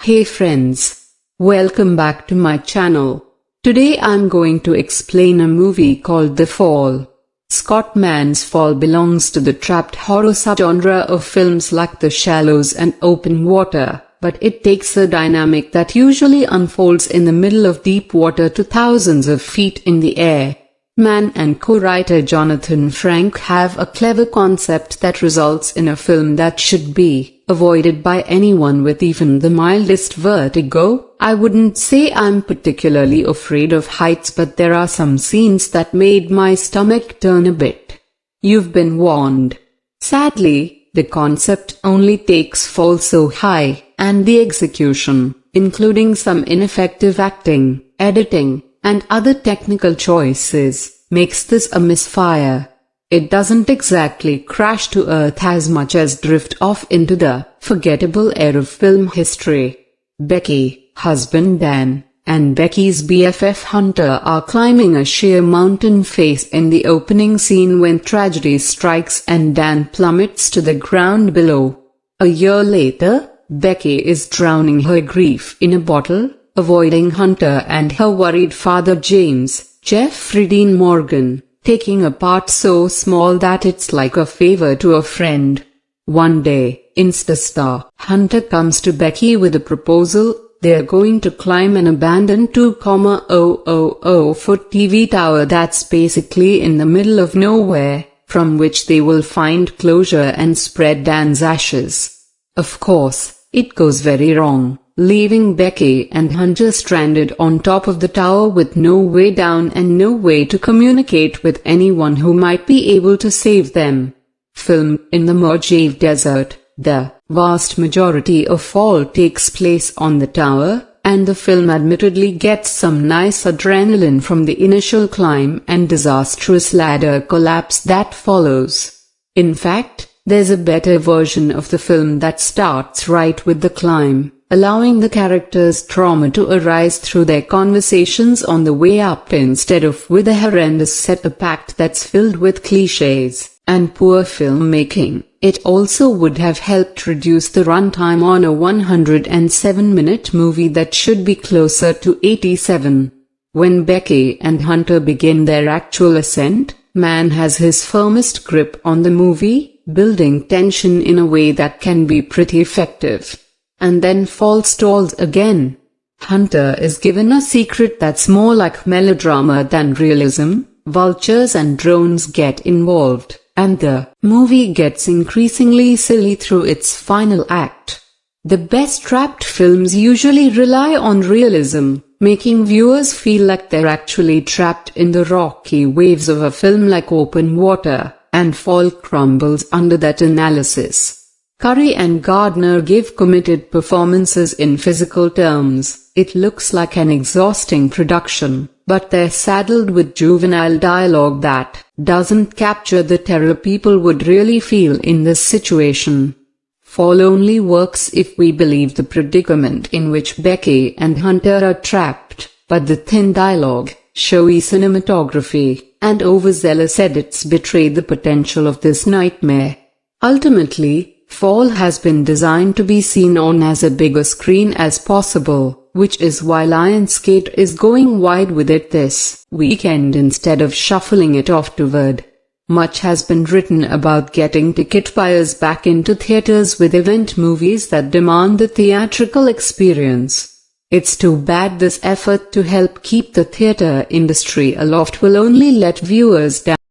Hey friends, welcome back to my channel. Today I'm going to explain a movie called The Fall. Scott Mann's Fall belongs to the trapped horror subgenre of films like The Shallows and Open Water, but it takes a dynamic that usually unfolds in the middle of deep water to thousands of feet in the air. Mann and co-writer Jonathan Frank have a clever concept that results in a film that should be avoided by anyone with even the mildest vertigo. I wouldn't say I'm particularly afraid of heights, but there are some scenes that made my stomach turn a bit. You've been warned. Sadly, the concept only takes Fall so high, and the execution, including some ineffective acting, editing, and other technical choices, makes this a misfire. It doesn't exactly crash to earth as much as drift off into the forgettable air of film history. Becky, husband Dan, and Becky's BFF Hunter are climbing a sheer mountain face in the opening scene when tragedy strikes and Dan plummets to the ground below. A year later, Becky is drowning her grief in a bottle, avoiding Hunter and her worried father James, Jeffrey Dean Morgan, taking a part so small that it's like a favor to a friend. One day, Instastar Hunter comes to Becky with a proposal. They're going to climb an abandoned 2,000-foot TV tower that's basically in the middle of nowhere, from which they will find closure and spread Dan's ashes. Of course, it goes very wrong, leaving Becky and Hunter stranded on top of the tower with no way down and no way to communicate with anyone who might be able to save them. Filmed in the Mojave Desert, the vast majority of Fall takes place on the tower, and the film admittedly gets some nice adrenaline from the initial climb and disastrous ladder collapse that follows. In fact, there's a better version of the film that starts right with the climb, allowing the characters' trauma to arise through their conversations on the way up instead of with a horrendous setup act that's filled with cliches and poor filmmaking. It also would have helped reduce the runtime on a 107-minute movie that should be closer to 87. When Becky and Hunter begin their actual ascent, Mann has his firmest grip on the movie, building tension in a way that can be pretty effective. And then Fall stalls again. Hunter is given a secret that's more like melodrama than realism. Vultures and drones get involved, and the movie gets increasingly silly through its final act. The best trapped films usually rely on realism, making viewers feel like they're actually trapped in the rocky waves of a film like Open Water, and Fall crumbles under that analysis. Curry and Gardner give committed performances in physical terms. It looks like an exhausting production, but they're saddled with juvenile dialogue that doesn't capture the terror people would really feel in this situation. Fall only works if we believe the predicament in which Becky and Hunter are trapped, but the thin dialogue, showy cinematography, and overzealous edits betray the potential of this nightmare. Ultimately, Fall has been designed to be seen on as a bigger screen as possible, which is why Lionsgate is going wide with it this weekend instead of shuffling it afterward. Much has been written about getting ticket buyers back into theaters with event movies that demand the theatrical experience. It's too bad this effort to help keep the theater industry aloft will only let viewers down.